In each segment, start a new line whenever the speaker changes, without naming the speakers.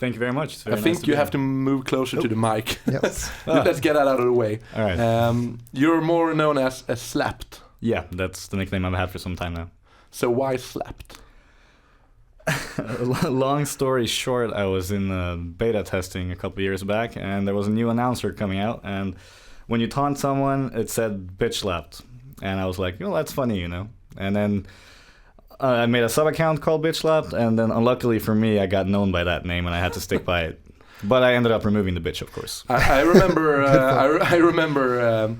Thank you very much.
I think you have to move closer to the mic.
Yes.
Let's get that out of the way.
All right.
You're more known as Zlapped.
Yeah, that's the nickname I've had for some time now.
So why Zlapped?
Long story short, I was in beta testing a couple years back, and there was a new announcer coming out, and when you taunt someone, it said bitch slapped. And I was like, that's funny, And then I made a sub-account called bitch slapped, and then unluckily for me, I got known by that name, and I had to stick by it. But I ended up removing the bitch, of course.
I remember I remember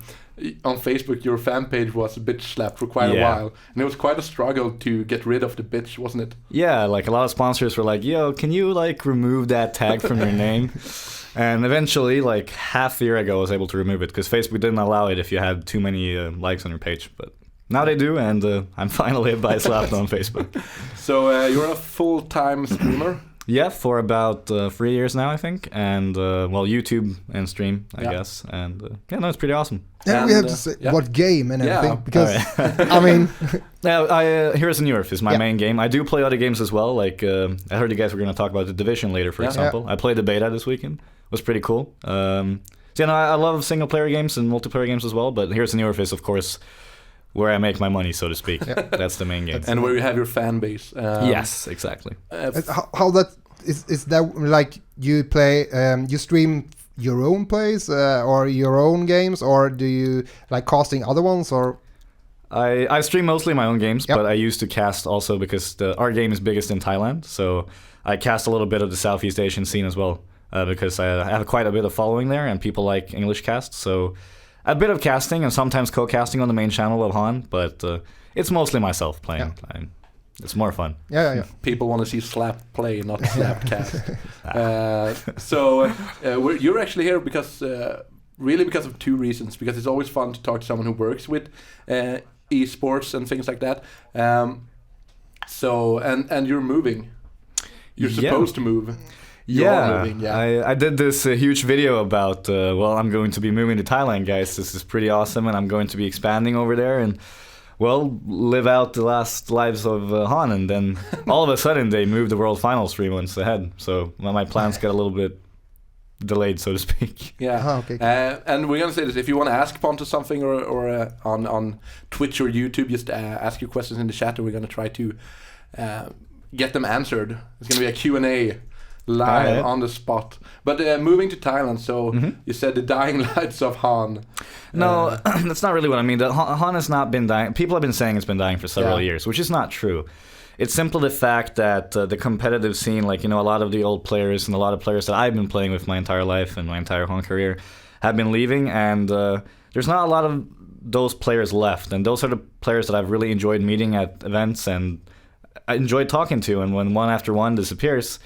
on Facebook your fan page was bitch slapped for quite a while, and it was quite a struggle to get rid of the bitch, wasn't it?
Yeah, like a lot of sponsors were like, yo, can you like remove that tag from your name? And eventually, like half a year ago, I was able to remove it because Facebook didn't allow it if you had too many likes on your page. But now they do, and I'm finally by Zlapped on Facebook.
So you're a full-time streamer?
Yeah, for about 3 years now, I think. And, YouTube and stream, I guess. And, it's pretty awesome.
Yeah,
and
we have to say what game and everything, because,
I
mean...
Heroes of Newerth is my main game. I do play other games as well, like, I heard you guys were going to talk about The Division later, for example. I played the beta this weekend. It was pretty cool. I love single-player games and multiplayer games as well, but Heroes of Newerth is, of course, where I make my money, so to speak. That's the main game.
And where you have your fan base.
Yes, exactly.
How that is that like you play, you stream your own plays or your own games, or do you like casting other ones, or?
I stream mostly my own games, but I used to cast also because our game is biggest in Thailand, so I cast a little bit of the Southeast Asian scene as well, because I have quite a bit of following there, and people like English cast, so a bit of casting and sometimes co-casting on the main channel of Han, but it's mostly myself playing. It's more fun.
Yeah.
People want to see Zlapped play, not Zlapped cast. So you're actually here because of two reasons. Because it's always fun to talk to someone who works with esports and things like that. And you're moving. You're supposed to move.
I did this huge video about, I'm going to be moving to Thailand, guys. This is pretty awesome, and I'm going to be expanding over there and, live out the last lives of Han. And then all of a sudden, they moved the World Finals 3 months ahead. So my plans got a little bit delayed, so to speak.
Yeah. Okay. And we're going to say this. If you want to ask Pontus something or on Twitch or YouTube, just ask your questions in the chat, and we're going to try to get them answered. It's going to be a Q&A live on the spot. But moving to Thailand, so you said the dying lights of Han.
No, that's not really what I mean. Han has not been dying. People have been saying it's been dying for several years, which is not true. It's simply the fact that the competitive scene, like, a lot of the old players and a lot of players that I've been playing with my entire life and my entire Han career have been leaving, and there's not a lot of those players left. And those are the players that I've really enjoyed meeting at events and I enjoyed talking to. And when one after one disappears,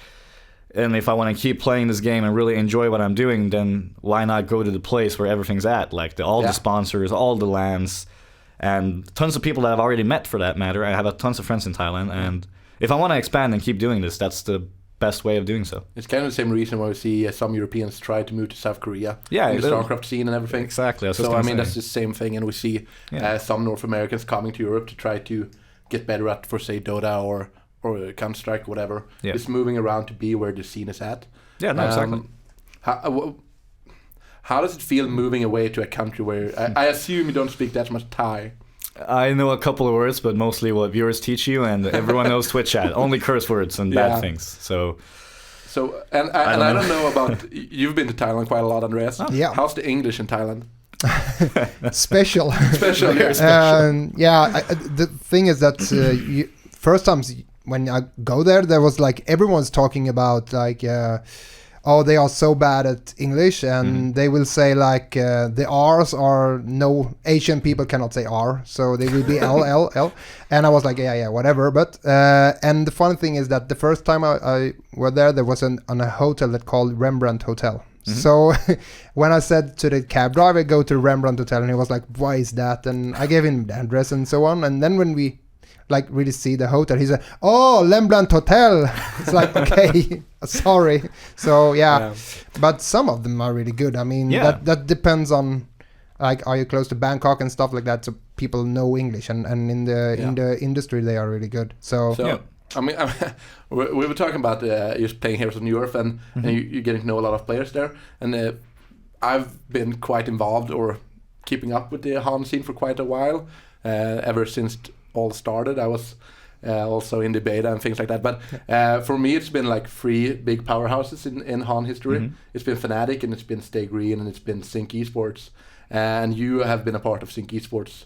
and if I want to keep playing this game and really enjoy what I'm doing, then why not go to the place where everything's at? Like all the sponsors, all the lands, and tons of people that I've already met for that matter. I have tons of friends in Thailand, and if I want to expand and keep doing this, that's the best way of doing so.
It's kind of the same reason why we see some Europeans try to move to South Korea.
Yeah,
in the StarCraft scene and everything.
Exactly.
So that's the same thing, and we see some North Americans coming to Europe to try to get better at, for say, Dota or Counter-Strike, whatever. Just moving around to be where the scene is at.
Yeah, no, exactly.
How does it feel moving away to a country where I assume you don't speak that much Thai?
I know a couple of words, but mostly what viewers teach you, and everyone knows Twitch chat. Only curse words and bad things. So
I don't know about. You've been to Thailand quite a lot, Andreas.
Oh. Yeah.
How's the English in Thailand?
Special.
Special.
The thing is that first times when I go there was like everyone's talking about like. They are so bad at English, and they will say like the R's are no Asian people cannot say R, so they will be L. And I was like, yeah, whatever. But and the funny thing is that the first time I were there was on a hotel that called Rembrandt Hotel. So when I said to the cab driver, go to Rembrandt Hotel, and he was like, why is that? And I gave him the address and so on. And then when we like really see the hotel, he said, oh, Rembrandt Hotel. It's like, okay, sorry. So yeah, but some of them are really good. I mean, that depends on like, are you close to Bangkok and stuff like that, so people know English, and in the industry they are really good. So
we were talking about you playing Heroes of Newerth, and you're getting to know a lot of players there. And I've been quite involved or keeping up with the Han scene for quite a while. Ever since it all started, I was also in the beta and things like that. But for me, it's been like 3 big powerhouses in Han history. It's been Fnatic, and it's been Stay Green, and it's been Sync Esports. And you have been a part of Sync Esports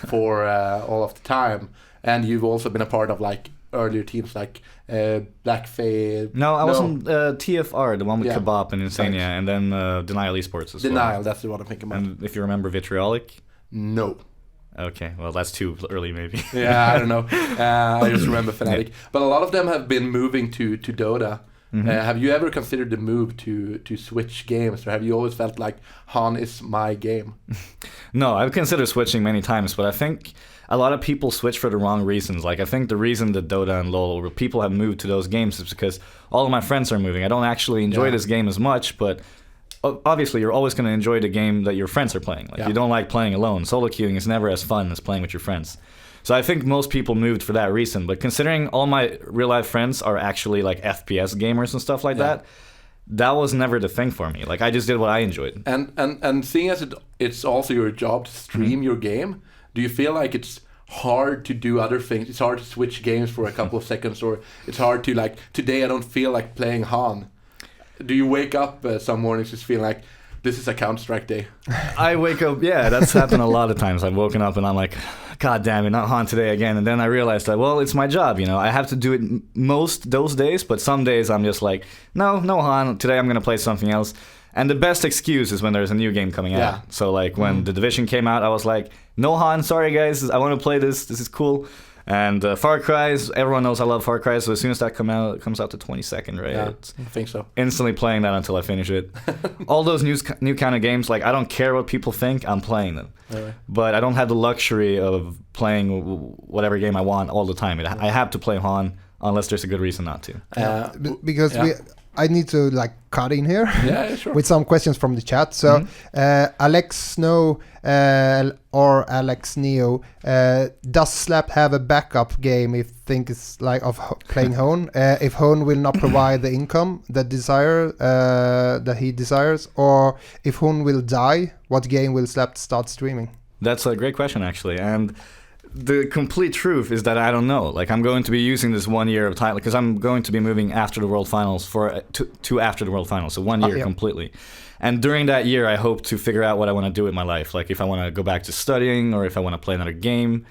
for all of the time. And you've also been a part of like earlier teams like Black Fae.
No, I wasn't TFR, the one with Kebab and Insania, and then Denial Esports as well.
Denial, that's the one I'm thinking about.
And if you remember Vitriolic?
No.
Okay, well that's too early maybe.
Yeah, I don't know. I just remember Fnatic. But a lot of them have been moving to Dota. Have you ever considered the move to switch games, or have you always felt like Han is my game?
No, I've considered switching many times, but I think a lot of people switch for the wrong reasons. Like, I think the reason that Dota and LoL, where people have moved to those games, is because all of my friends are moving. I don't actually enjoy this game as much, but obviously you're always going to enjoy the game that your friends are playing. Like, you don't like playing alone. Solo queuing is never as fun as playing with your friends. So I think most people moved for that reason. But considering all my real-life friends are actually like FPS gamers and stuff like that was never the thing for me. Like, I just did what I enjoyed.
And seeing as it's also your job to stream your game, do you feel like it's hard to do other things? It's hard to switch games for a couple of seconds, or it's hard to, like, today I don't feel like playing Han. Do you wake up some mornings just feeling like, this is a Counter-Strike day?
I wake up, that's happened a lot of times. I've woken up and I'm like, God damn it, not Han today again. And then I realized that, well, it's my job, you know. I have to do it most those days, but some days I'm just like, no Han, today I'm going to play something else. And the best excuse is when there's a new game coming out. So, like, when The Division came out, I was like, no Han, sorry guys, I want to play this. This is cool. And Far Cry, everyone knows I love Far Cry, so as soon as that comes out the 22nd, right?
Yeah, I think so.
Instantly playing that until I finish it. All those new kind of games, like, I don't care what people think, I'm playing them.
Really?
But I don't have the luxury of playing whatever game I want all the time. I have to play Han unless there's a good reason not to.
Because I need to like cut in here
sure.
with some questions from the chat. So Alex Snow or Alex Neo, does Zlapped have a backup game if think it's like of playing Hone? If Hone will not provide the income that he desires, or if Hone will die, what game will Zlapped start streaming?
That's a great question, actually, and the complete truth is that I don't know. Like, I'm going to be using this 1 year of time because I'm going to be moving after the World Finals to after the World Finals, so 1 year completely. And during that year, I hope to figure out what I want to do with my life. Like, if I want to go back to studying or if I want to play another game.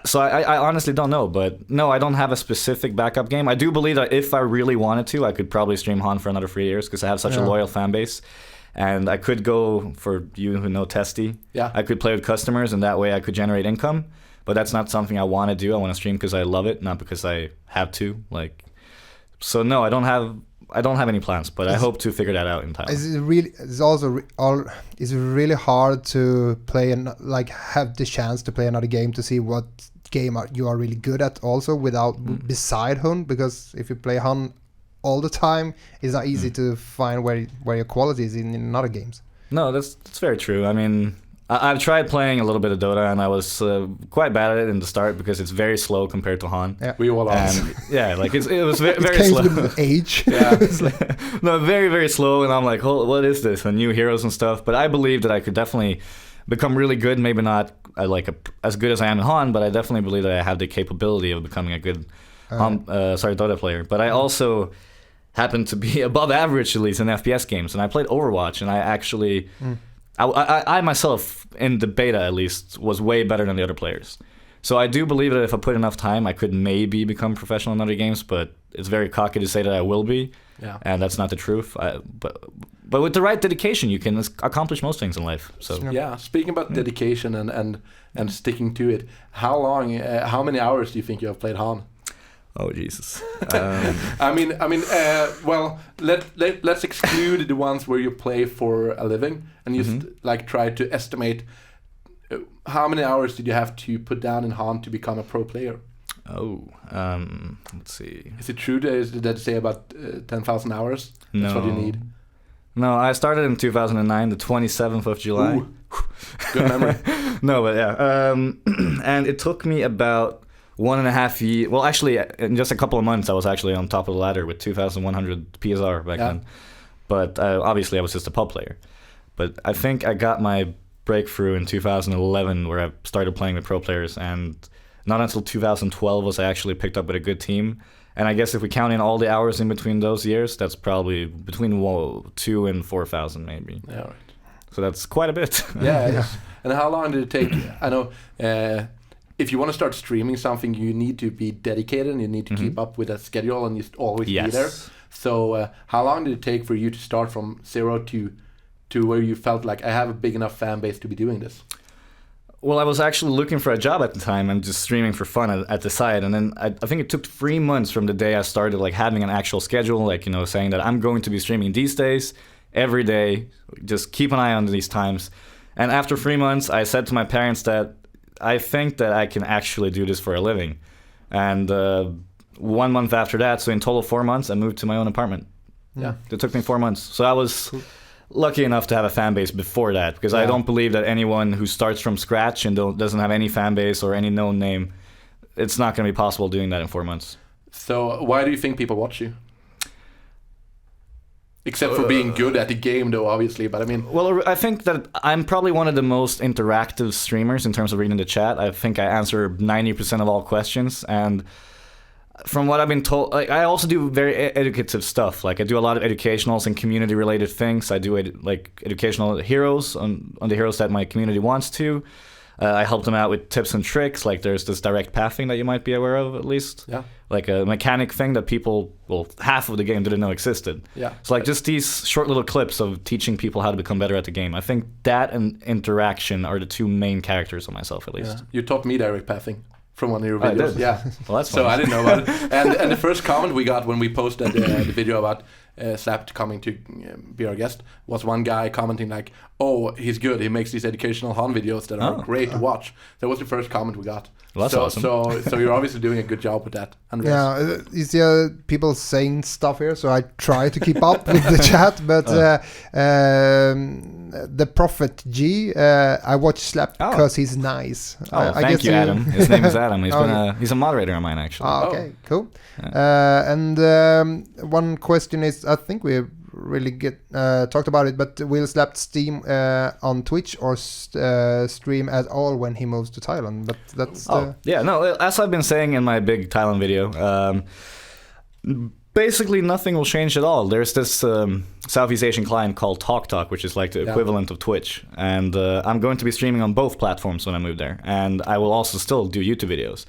So I honestly don't know, but no, I don't have a specific backup game. I do believe that if I really wanted to, I could probably stream Han for another 3 years because I have such a loyal fan base. And I could go, for you who know Testy, I could play with customers, and that way I could generate income. But that's not something I want to do. I want to stream because I love it, not because I have to. Like, so no, I don't have any plans, but I hope to figure that out in time.
Is it really hard to play and like have the chance to play another game to see what game you are really good at also without beside Hun? Because if you play Hun all the time, it's not easy to find where your quality is in other games. No,
that's very true. I mean, I've tried playing a little bit of Dota, and I was quite bad at it in the start because it's very slow compared to Han.
Yeah.
We all are.
Like it was very, very
came
slow.
With age.
No, very, very slow, and I'm like, oh, what is this? And new heroes and stuff. But I believe that I could definitely become really good. Maybe not as good as I am in Han, but I definitely believe that I have the capability of becoming a good Dota player. But I also happened to be above average, at least, in FPS games. And I played Overwatch, and I actually... I myself, in the beta at least, was way better than the other players. So I do believe that if I put enough time, I could maybe become professional in other games, but it's very cocky to say that I will be, and that's not the truth. But with the right dedication, you can accomplish most things in life. So
speaking about dedication and sticking to it, how many hours do you think you have played Han?
Oh Jesus!
Well, let's exclude the ones where you play for a living and just like try to estimate how many hours did you have to put down in Han to become a pro player?
Let's see.
Is it true that say about 10,000 hours? That's what you need.
No, I started in 2009, the 27th of July.
Ooh. Good memory.
No, but and it took me about 1.5 years. Well, actually, in just a couple of months, I was actually on top of the ladder with 2,100 PSR back then. But obviously, I was just a pub player. But I think I got my breakthrough in 2011, where I started playing with pro players, and not until 2012 was I actually picked up with a good team. And I guess if we count in all the hours in between those years, that's probably between 2,000 and 4,000 maybe.
Yeah, right.
So that's quite a bit.
Yeah. And how long did it take? I know if you want to start streaming something, you need to be dedicated and you need to keep up with a schedule and you always be there. So how long did it take for you to start from zero to where you felt like I have a big enough fan base to be doing this?
Well, I was actually looking for a job at the time and just streaming for fun at the side. And then I think it took 3 months from the day I started like having an actual schedule, like, saying that I'm going to be streaming these days, every day, just keep an eye on these times. And after 3 months, I said to my parents that I think that I can actually do this for a living. And 1 month after that, so in total 4 months, I moved to my own apartment.
Yeah.
It took me 4 months. So I was lucky enough to have a fan base before that, because I don't believe that anyone who starts from scratch and doesn't have any fan base or any known name, it's not going to be possible doing that in 4 months.
So why do you think people watch you? Except for being good at the game, though, obviously. But I mean,
well, I think that I'm probably one of the most interactive streamers in terms of reading the chat. I think I answer 90% of all questions, and from what I've been told, like, I also do very educative stuff. Like, I do a lot of educationals and community-related things. I do educational heroes on the heroes that my community wants to. I help them out with tips and tricks. Like, there's this direct pathing that you might be aware of, at least.
Yeah.
Like a mechanic thing that people, well, half of the game didn't know existed.
Yeah.
So, like, just these short little clips of teaching people how to become better at the game. I think that and interaction are the two main characters of myself, at least.
Yeah. You taught me direct pathing from one of your videos.
I did.
Yeah.
Well, that's
so
fun.
I didn't know about it. And the first comment we got when we posted the video about Zlapped coming to be our guest was one guy commenting like, "Oh, he's good. He makes these educational Han videos that are great to watch." That was the first comment we got.
Well, that's awesome.
So you're obviously doing a good job with that, Andreas.
Yeah, you see people saying stuff here, so I try to keep up with the chat. But the Prophet G, I watch Zlapped because he's nice. I
Thank
guess
you, Adam. His name is Adam. He's a moderator of mine, actually.
Okay, cool. And one question is, I think we really talked about it, but will Zlapped stream on Twitch or stream at all when he moves to Thailand? But that's
as I've been saying in my big Thailand video, basically nothing will change at all. There's this Southeast Asian client called TalkTalk, which is like the equivalent of Twitch, and I'm going to be streaming on both platforms when I move there, and I will also still do YouTube videos.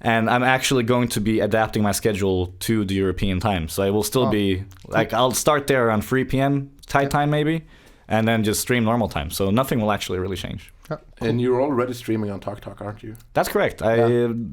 And I'm actually going to be adapting my schedule to the European time. So I will still be, like, I'll start there around 3 p.m. Thai time maybe, and then just stream normal time. So nothing will actually really change.
Cool.
And you're already streaming on TalkTalk, aren't you?
That's correct.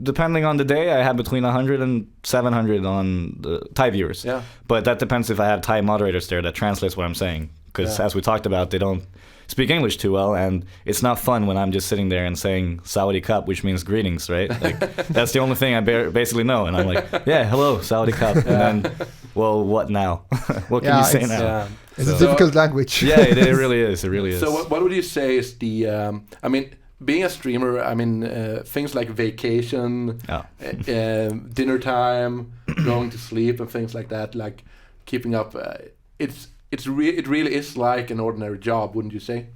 Depending on the day, I have between 100 and 700 on the Thai viewers.
Yeah.
But that depends if I have Thai moderators there that translates what I'm saying. Because as we talked about, they don't speak English too well, and it's not fun when I'm just sitting there and saying Saudi Cup, which means greetings, right? Like, that's the only thing I basically know, and I'm like, yeah, hello, Saudi Cup, and then, well, what now? What can you say now?
Yeah.
It's a difficult language.
Yeah, it really is. It really is.
So what would you say is the? I mean, being a streamer, I mean, things like vacation, dinner time, going to sleep, and things like that, like keeping up. It really is like an ordinary job, wouldn't you say?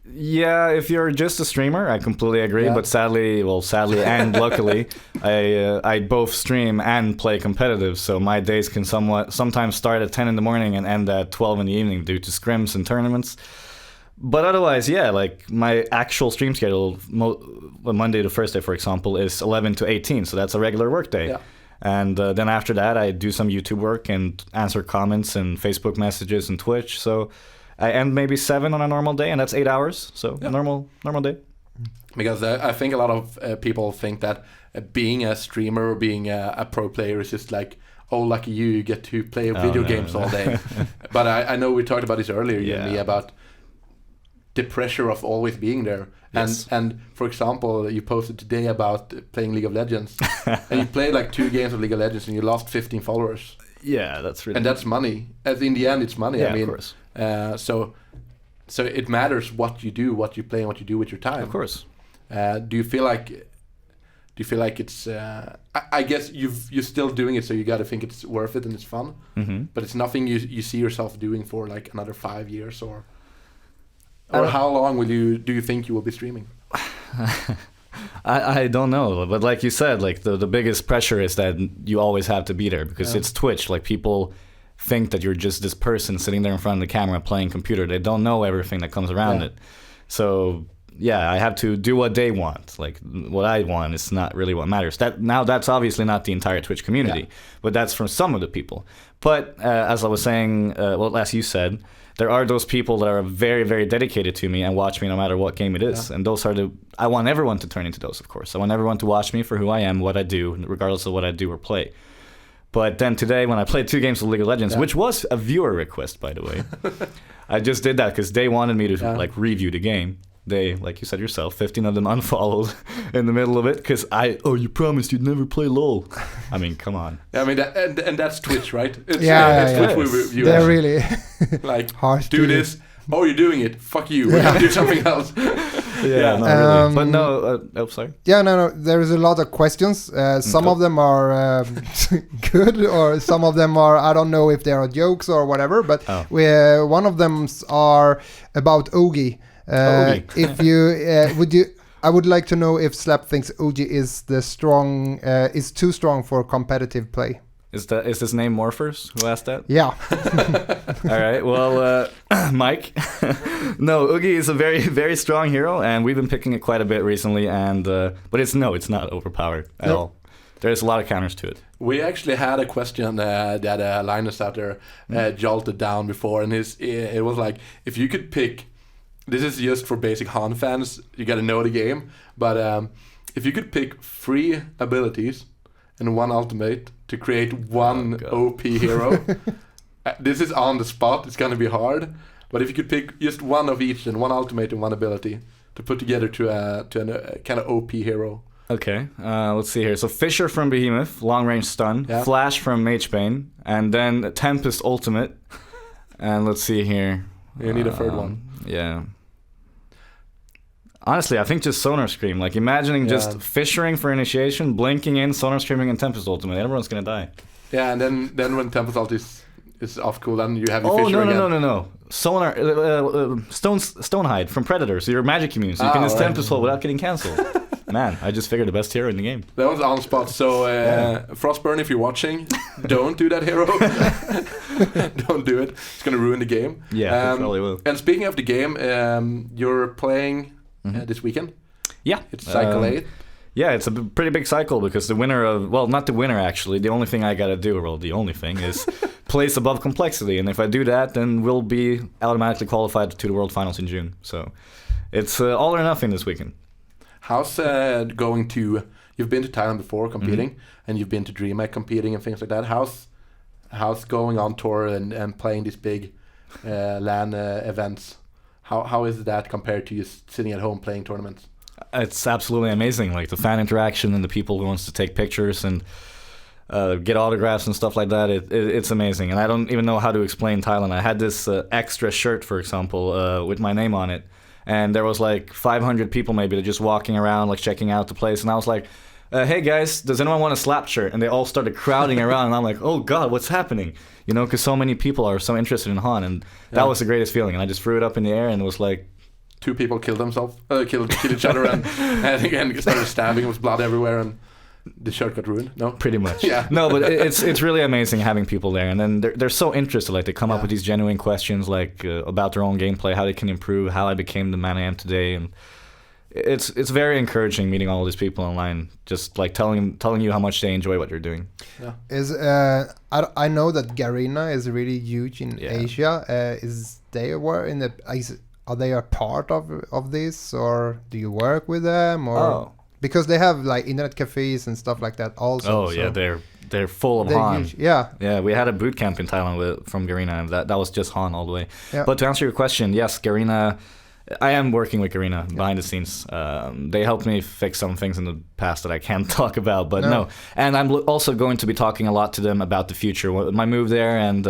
Yeah, if you're just a streamer, I completely agree.
Yeah.
But sadly and luckily, I both stream and play competitive. So my days can sometimes start at 10 in the morning and end at 12 in the evening due to scrims and tournaments. But otherwise, yeah, like my actual stream schedule, Monday to Thursday, for example, is 11 to 18. So that's a regular work day.
Yeah.
And then after that, I do some YouTube work and answer comments and Facebook messages and Twitch. So I end maybe 7 on a normal day, and that's 8 hours. So a normal day.
Because I think a lot of people think that being a streamer or being a pro player is just like, oh, lucky you get to play video games all day. But I know we talked about this earlier, you and me, about the pressure of always being there.
Yes.
And for example, you posted today about playing League of Legends, and you played like 2 games of League of Legends, and you lost 15 followers.
Yeah, that's really.
And that's money. As in the end, it's money.
Yeah,
I mean,
of course.
So it matters what you do, what you play, and what you do with your time.
Of course.
Do you feel like Do you feel like it's? I guess you're still doing it, so you got to think it's worth it and it's fun.
Mm-hmm.
But it's nothing you see yourself doing for like another 5 years, or how long do you think you will be streaming?
I don't know, but like you said, like the biggest pressure is that you always have to be there because it's Twitch. Like people think that you're just this person sitting there in front of the camera playing computer. They don't know everything that comes around it. So yeah, I have to do what they want. Like what I want is not really what matters. That's obviously not the entire Twitch community, but that's from some of the people. But as I was saying, well, as you said, there are those people that are very, very dedicated to me and watch me no matter what game it is. And those are I want everyone to turn into those, of course. I want everyone to watch me for who I am, what I do, regardless of what I do or play. But then today, when I played 2 games of League of Legends, which was a viewer request, by the way, I just did that because they wanted me to like review the game. They, like you said yourself, 15 of them unfollowed in the middle of it because you promised you'd never play LOL. I mean, come on.
I mean, and that's Twitch, right? It's,
it's
Twitch we review.
They're really
like,
harsh.
Do this. Oh, you're doing it. Fuck you. We're gonna do something else.
Not really. But no, sorry.
Yeah, no. There is a lot of questions. Some of them are good, or some of them are, I don't know if they are jokes or whatever. But one of them are about Ogi. If you I would like to know if Zlapped thinks Ogi is is too strong for competitive play.
Is his name Morphers? Who asked that?
Yeah.
All right. Well, Mike. No, Oogie is a very, very strong hero, and we've been picking it quite a bit recently. And but it's not overpowered at all. There's a lot of counters to it.
We actually had a question that Linus out there jolted down before, and it was like, if you could pick. This is just for basic Han fans. You got to know the game, but if you could pick 3 abilities and 1 ultimate to create 1 OP hero. This is on the spot. It's gonna be hard. But if you could pick just 1 of each and 1 ultimate and 1 ability to put together to a kind of OP hero.
Okay, let's see here. So Fisher from Behemoth, long range stun. Flash from Magebane, and then Tempest ultimate. And let's see here.
You need a 3rd one.
Yeah. Honestly, I think just Sonar Scream. Like, imagining just fishing for initiation, blinking in, Sonar Screaming, and Tempest Ultimate. Everyone's gonna die.
Yeah, and then when Tempest Ult is off cooldown, you have your Fisher again.
No. Sonar, Stonehide from Predator. So you're magic immune, so you can just Tempest Ult without getting cancelled. Man, I just figured the best hero in the game.
That was on spot. So, Frostburn, if you're watching, don't do that hero. Don't do it. It's gonna ruin the game.
Yeah, it probably will.
And speaking of the game, you're playing... this weekend?
Yeah.
It's Cycle 8?
Yeah, it's a pretty big cycle because the winner of... Well, not the winner, actually. The only thing I gotta do, well, the only thing, is place above complexity. And if I do that, then we'll be automatically qualified to the World Finals in June. So it's all or nothing this weekend.
How's going to... You've been to Thailand before competing, and you've been to DreamHack competing and things like that. How's going on tour and playing these big LAN events? How is that compared to just sitting at home playing tournaments?
It's absolutely amazing. Like the fan interaction and the people who wants to take pictures and get autographs and stuff like that. It's amazing. And I don't even know how to explain Thailand. I had this extra shirt, for example, with my name on it. And there was like 500 people maybe that just walking around, like checking out the place. And I was like, hey guys, does anyone want a Zlapped shirt? And they all started crowding around. And I'm like, oh God, what's happening? You know, because so many people are so interested in Han. And that was the greatest feeling. And I just threw it up in the air and it was like...
2 people killed themselves, killed each other and started stabbing. It was blood everywhere and the shirt got ruined. No?
Pretty much.
Yeah.
No, but it's really amazing having people there. And then they're so interested. Like they come up with these genuine questions like about their own gameplay, how they can improve, how I became the man I am today. And it's very encouraging meeting all these people online, just like telling you how much they enjoy what you're doing.
Yeah. I know that Garena is really huge in Asia. Are they a part of this, or do you work with them, or because they have like internet cafes and stuff like that also?
Oh yeah, they're full of Han.
Huge. Yeah.
We had a boot camp in Thailand from Garena, and that was just Han all the way.
Yeah.
But to answer your question, yes, Garena. I am working with Garena behind the scenes. They helped me fix some things in the past that I can't talk about, but no. And I'm also going to be talking a lot to them about the future, my move there, and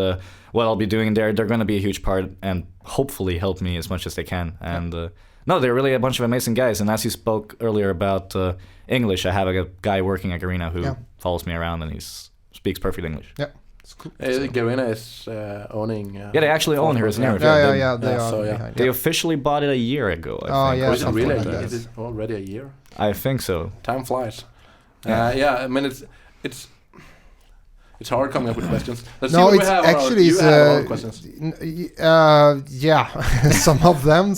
what I'll be doing there. They're going to be a huge part and hopefully help me as much as they can. And No, they're really a bunch of amazing guys. And as you spoke earlier about English, I have a guy working at Garena who follows me around and he speaks perfect English.
Yeah, it's cool.
Garena is owning.
Yeah, they actually own Heroes of Newerth.
Yeah, they are.
So,
behind,
They officially bought it a year ago, I think.
Yeah,
is it
something
really?
like that.
Is it already a year?
I think so.
Time flies.
Yeah.
I mean it's hard coming up with questions. Let's see
No,
what we
it's
have.
actually
You have a lot of questions.
yeah, some of them.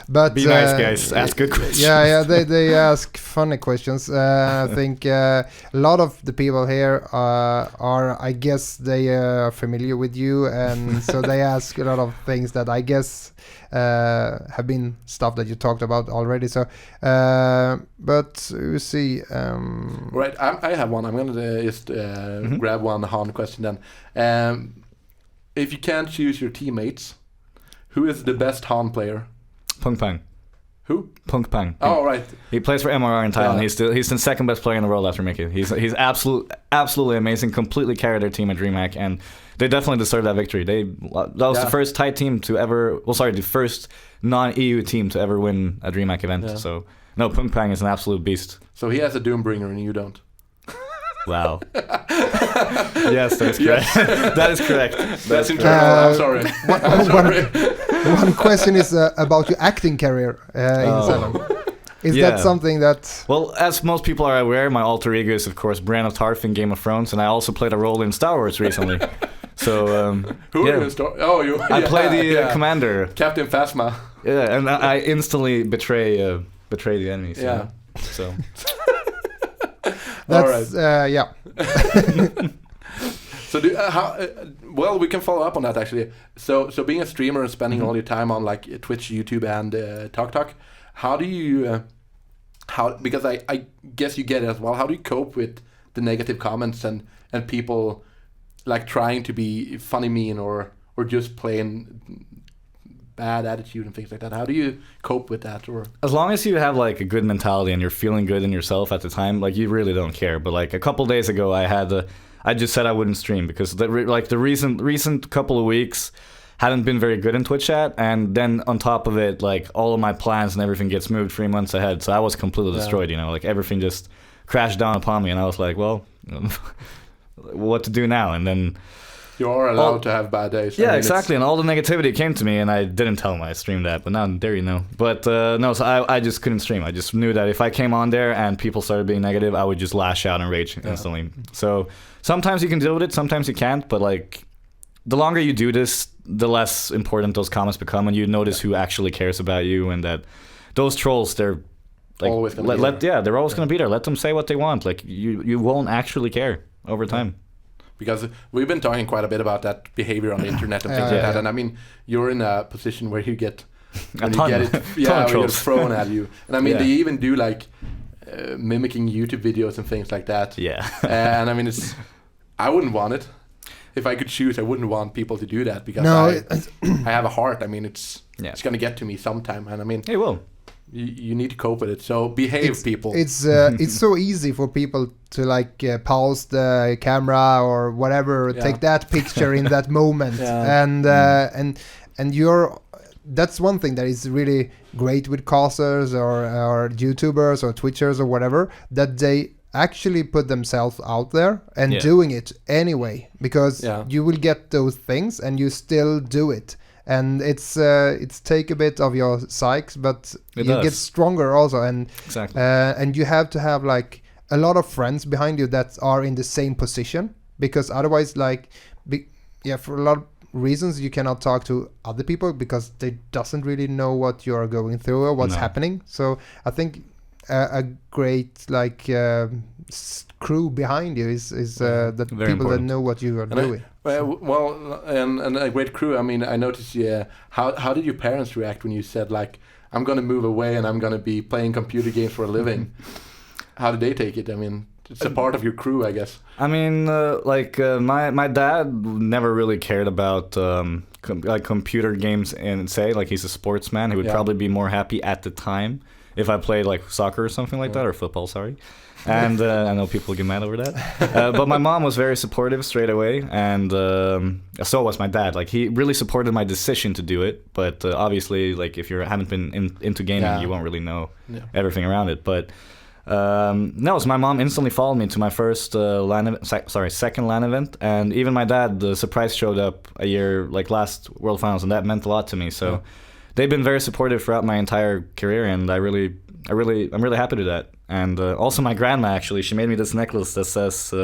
But
Be nice, guys. Ask good questions.
Yeah, they ask funny questions. I think a lot of the people here are, I guess, they are familiar with you, and so they ask a lot of things that I guess have been stuff that you talked about already. So, but we see.
Right, I have one. I'm gonna just grab one Han question then. If you can't choose your teammates, who is the best Han player?
Pung Pang.
Who?
Pung Pang.
Oh, right.
He plays for MRR in Thailand.
Yeah.
He's the second best player in the world after Mickey. He's absolutely amazing. Completely carried their team at DreamHack, and they definitely deserve that victory. That was the first Thai team to ever. Well, sorry, the first non-EU team to ever win a DreamHack event.
Yeah.
So no, Pung Pang is an absolute beast.
So he has a Doombringer and you don't.
Wow. Yes, that is correct. That is correct.
That's internal. I'm sorry. I'm sorry.
One question is about your acting career in Seven. Is that something that...
Well, as most people are aware, my alter ego is, of course, Bran of Tarth in Game of Thrones, and I also played a role in Star Wars recently. So,
who are you in Star? Oh, you.
I play the commander,
Captain Phasma.
Yeah, and I instantly betray the enemies.
Yeah.
So.
That's yeah.
So well, we can follow up on that actually. So being a streamer and spending all your time on like Twitch, YouTube, and TikTok, how do you because I guess you get it as well. How do you cope with the negative comments and people like trying to be funny, mean, or just playing bad attitude and things like that? How do you cope with that? Or
as long as you have like a good mentality and you're feeling good in yourself at the time, like you really don't care. But like a couple days ago, I just said I wouldn't stream because the recent couple of weeks hadn't been very good in Twitch chat, and then on top of it, like all of my plans and everything gets moved 3 months ahead, so I was completely destroyed. You know, like everything just crashed down upon me, and I was like, well, what to do now? And then.
You are allowed to have bad days.
Yeah, I mean, exactly. And all the negativity came to me, and I didn't tell him I streamed that. But now there you know. But no, so I just couldn't stream. I just knew that if I came on there and people started being negative, I would just lash out and rage instantly. So sometimes you can deal with it, sometimes you can't. But like, the longer you do this, the less important those comments become, and you notice who actually cares about you, and that those trolls, they're like,
always gonna be there.
they're always going to be there. Let them say what they want. Like you won't actually care over time.
Because we've been talking quite a bit about that behavior on the internet and things like that. And I mean, you're in a position where you get when you get it thrown at you. And I mean, they even do like mimicking YouTube videos and things like that.
Yeah.
And I mean, I wouldn't want it. If I could choose, I wouldn't want people to do that because I have a heart. I mean, it's going to get to me sometime. And I mean,
it will.
You need to cope with it. So behave, people.
It's so easy for people to like pause the camera or whatever, take that picture in that moment, and that's one thing that is really great with casters or YouTubers or Twitchers or whatever, that they actually put themselves out there and doing it anyway, because you will get those things and you still do it. And it's take a bit of your psyche, but you get stronger also, and and you have to have like a lot of friends behind you that are in the same position, because otherwise, like, for a lot of reasons you cannot talk to other people because they doesn't really know what you're going through or what's happening. So I think a great like crew behind you is that
very
people
important.
that know what you are doing.
Well, and a great crew. I mean, I noticed. How did your parents react when you said like, "I'm gonna move away and I'm gonna be playing computer games for a living"? How did they take it? I mean, it's a part of your crew, I guess.
I mean, my dad never really cared about computer games and say like he's a sportsman. He would probably be more happy at the time if I played like soccer or something like that, or football, sorry. And I know people get mad over that. But my mom was very supportive straight away, and so was my dad. Like, he really supported my decision to do it. But obviously, like, if you haven't been into gaming, you won't really know everything around it. But no, so my mom instantly followed me to my first second LAN event, and even my dad, the surprise showed up a year, like last World Finals, and that meant a lot to me. So they've been very supportive throughout my entire career, and I'm really happy to do that. And also my grandma, actually, she made me this necklace that says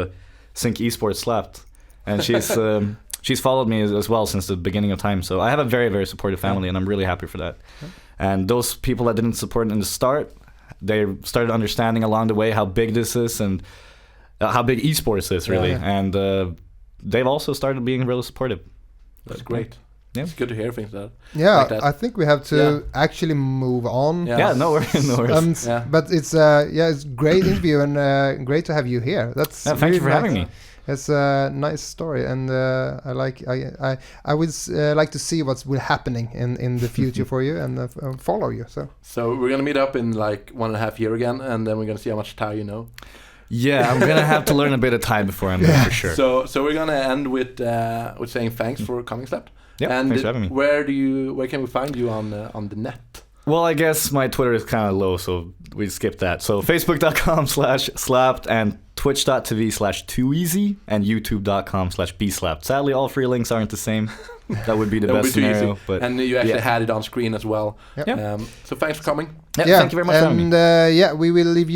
Sync Esports Zlapped, and she's followed me as well since the beginning of time. So I have a very, very supportive family, and I'm really happy for that. And those people that didn't support in the start, they started understanding along the way how big this is and how big esports is, really. And they've also started being really supportive.
That's great.
Yeah.
It's good to hear things like that.
I think we have to actually move on.
Yeah, no worries.
But it's it's a great interview, and great to have you here. That's
thank you for having me.
It's a nice story, and I would like to see what's happening in the future for you, and follow you.
So we're gonna meet up in like 1.5 years again, and then we're gonna see how much Thai you know.
Yeah, I'm gonna have to learn a bit of Thai before I'm there for sure.
So we're gonna end with saying thanks for coming, Zlapped.
Yeah, thanks for having me.
Where can we find you on the net?
Well, I guess my Twitter is kind of low, so we skip that. So Facebook.com/Zlapped and Twitch.tv/TooEasy and YouTube.com/BZlapped. Sadly, all 3 links aren't the same. That would be the best scenario. But
and you actually had it on screen as well.
Yep.
So thanks for coming.
Thank you very much for having me.
And we will leave you